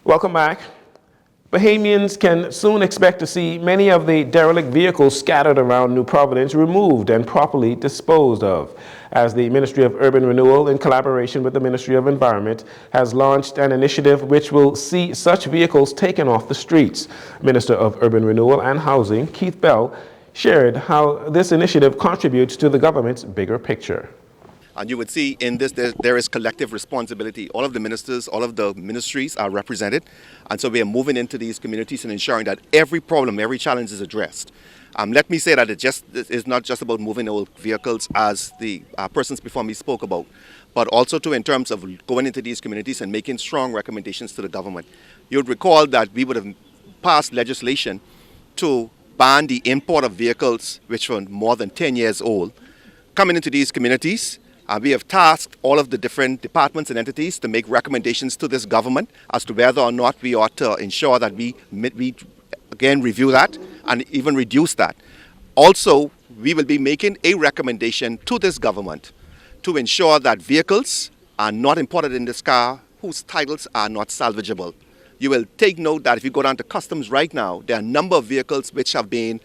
Welcome back. Bahamians can soon expect to see many of the derelict vehicles scattered around New Providence removed and properly disposed of, as the Ministry of Urban Renewal, in collaboration with the Ministry of Environment, has launched an initiative which will see such vehicles taken off the streets. Minister of Urban Renewal and Housing, Keith Bell, shared how this initiative contributes to the government's bigger picture. And you would see in this, there is collective responsibility. All of the ministers, all of the ministries are represented. And so we are moving into these communities and ensuring that every problem, every challenge is addressed. Let me say that it is not just about moving old vehicles, as the persons before me spoke about, but also in terms of going into these communities and making strong recommendations to the government. You would recall that we would have passed legislation to ban the import of vehicles which were more than 10 years old coming into these communities. We have tasked all of the different departments and entities to make recommendations to this government as to whether or not we ought to ensure that we again review that and even reduce that. Also, we will be making a recommendation to this government to ensure that vehicles are not imported in this car whose titles are not salvageable. You will take note that if you go down to customs right now, there are a number of vehicles which have been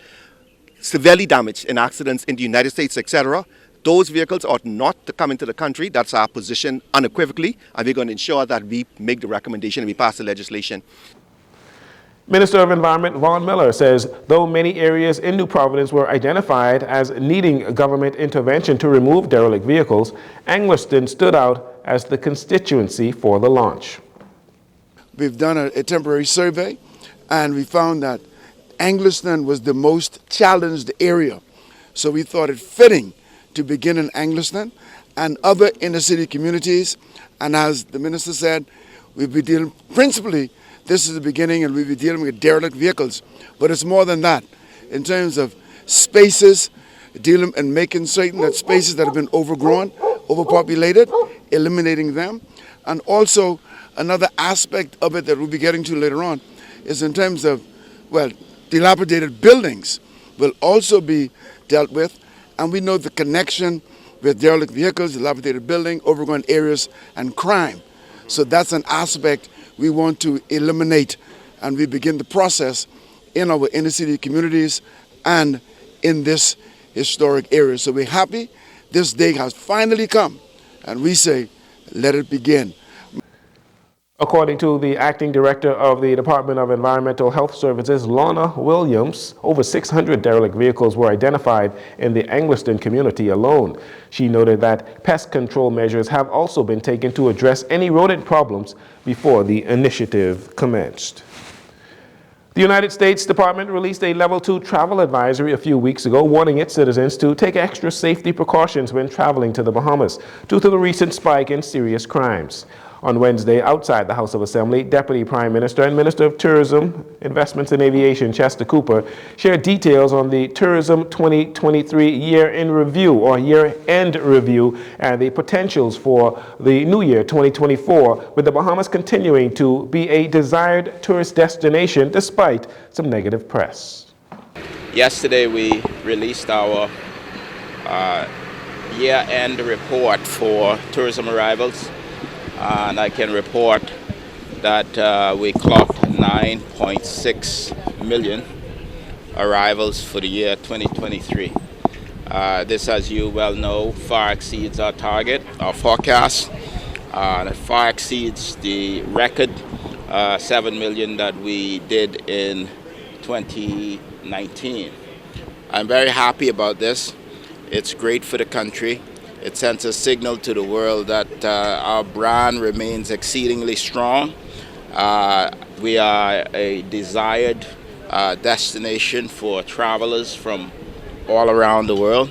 severely damaged in accidents in the United States, etc. Those vehicles ought not to come into the country. That's our position unequivocally, and we're going to ensure that we make the recommendation and we pass the legislation. Minister of Environment Vaughn Miller says though many areas in New Providence were identified as needing government intervention to remove derelict vehicles, Anglerston stood out as the constituency for the launch. We've done a temporary survey, and we found that Anglerston was the most challenged area. So we thought it fitting to begin in Anglerston and other inner city communities. And as the minister said, we'll be dealing, principally, this is the beginning, and we'll be dealing with derelict vehicles. But it's more than that. In terms of spaces, dealing and making certain that spaces that have been overgrown, overpopulated, eliminating them. And also, another aspect of it that we'll be getting to later on is in terms of, well, dilapidated buildings will also be dealt with. And we know the connection with derelict vehicles, dilapidated building, overgrown areas, and crime. So that's an aspect we want to eliminate, and we begin the process in our inner city communities and in this historic area. So we're happy this day has finally come, and we say, let it begin. According to the acting director of the Department of Environmental Health Services, Lorna Williams, over 600 derelict vehicles were identified in the Anglerston community alone. She noted that pest control measures have also been taken to address any rodent problems before the initiative commenced. The United States Department released a Level 2 travel advisory a few weeks ago, warning its citizens to take extra safety precautions when traveling to the Bahamas due to the recent spike in serious crimes. On Wednesday, outside the House of Assembly, Deputy Prime Minister and Minister of Tourism, Investments and Aviation, Chester Cooper, shared details on the Tourism 2023 Year-End Review or Year-End Review and the potentials for the new year 2024, with the Bahamas continuing to be a desired tourist destination despite some negative press. Yesterday, we released our year-end report for tourism arrivals. And I can report that we clocked 9.6 million arrivals for the year 2023. This, as you well know, far exceeds our target, our forecast. It far exceeds the record 7 million that we did in 2019. I'm very happy about this. It's great for the country. It sends a signal to the world that our brand remains exceedingly strong. We are a desired destination for travelers from all around the world.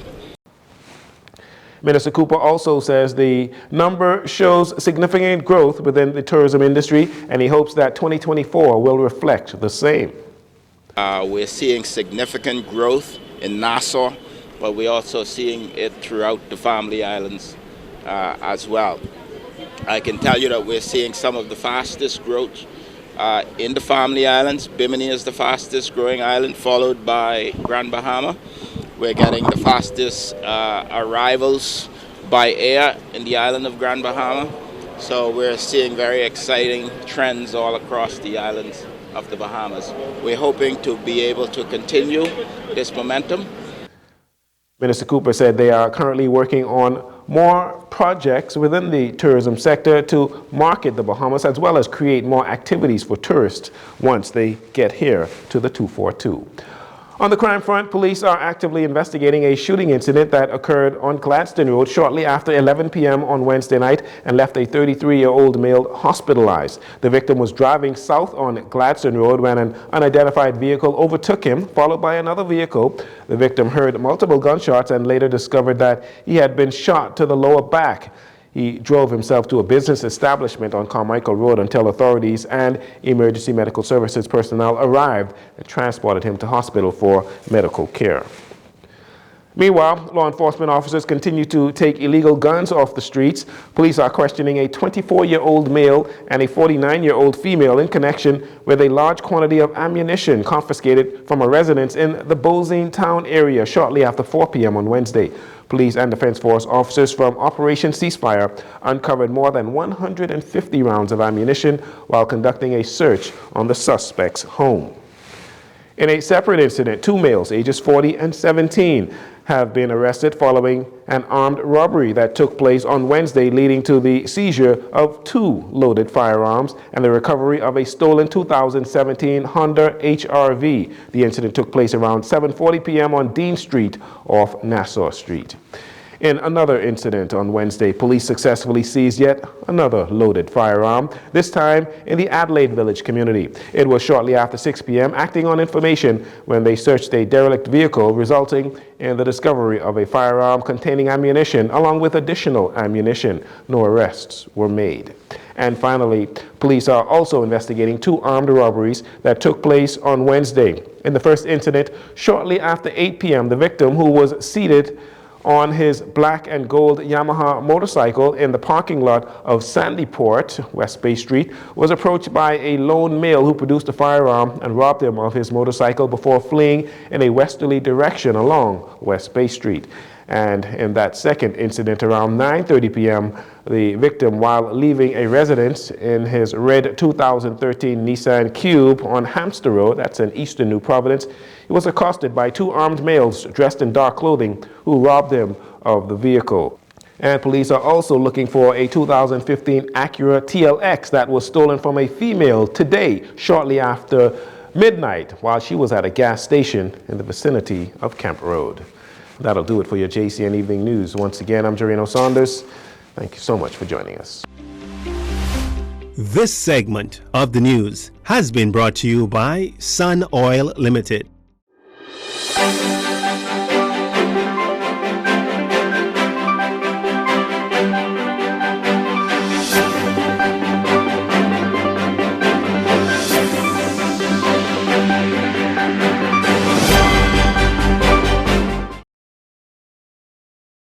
Minister Cooper also says the number shows significant growth within the tourism industry, and he hopes that 2024 will reflect the same. We're seeing significant growth in Nassau, but we're also seeing it throughout the Family Islands as well. I can tell you that we're seeing some of the fastest growth in the Family Islands. Bimini is the fastest growing island, followed by Grand Bahama. We're getting the fastest arrivals by air in the island of Grand Bahama. So we're seeing very exciting trends all across the islands of the Bahamas. We're hoping to be able to continue this momentum. Minister Cooper said they are currently working on more projects within the tourism sector to market the Bahamas as well as create more activities for tourists once they get here to the 242. On the crime front, police are actively investigating a shooting incident that occurred on Gladstone Road shortly after 11 p.m. on Wednesday night and left a 33-year-old male hospitalized. The victim was driving south on Gladstone Road when an unidentified vehicle overtook him, followed by another vehicle. The victim heard multiple gunshots and later discovered that he had been shot to the lower back. He drove himself to a business establishment on Carmichael Road until authorities and emergency medical services personnel arrived and transported him to hospital for medical care. Meanwhile, law enforcement officers continue to take illegal guns off the streets. Police are questioning a 24-year-old male and a 49-year-old female in connection with a large quantity of ammunition confiscated from a residence in the Bozine town area shortly after 4 p.m. on Wednesday. Police and Defense Force officers from Operation Ceasefire uncovered more than 150 rounds of ammunition while conducting a search on the suspect's home. In a separate incident, 2 males, ages 40 and 17, have been arrested following an armed robbery that took place on Wednesday, leading to the seizure of 2 loaded firearms and the recovery of a stolen 2017 Honda HR-V. The incident took place around 7:40 p.m. on Dean Street off Nassau Street. In another incident on Wednesday, police successfully seized yet another loaded firearm, this time in the Adelaide Village community. It was shortly after 6 p.m., acting on information when they searched a derelict vehicle, resulting in the discovery of a firearm containing ammunition, along with additional ammunition. No arrests were made. And finally, police are also investigating 2 armed robberies that took place on Wednesday. In the first incident, shortly after 8 p.m., the victim, who was seated on his black and gold Yamaha motorcycle in the parking lot of Sandyport, West Bay Street, was approached by a lone male who produced a firearm and robbed him of his motorcycle before fleeing in a westerly direction along West Bay Street. And in that second incident, around 9:30 p.m., the victim, while leaving a residence in his red 2013 Nissan Cube on Hampster Road, that's in eastern New Providence, he was accosted by 2 armed males dressed in dark clothing who robbed him of the vehicle. And police are also looking for a 2015 Acura TLX that was stolen from a female today, shortly after midnight, while she was at a gas station in the vicinity of Kemp Road. That'll do it for your JCN Evening News. Once again, I'm Jareno Saunders. Thank you so much for joining us. This segment of the news has been brought to you by Sun Oil Limited.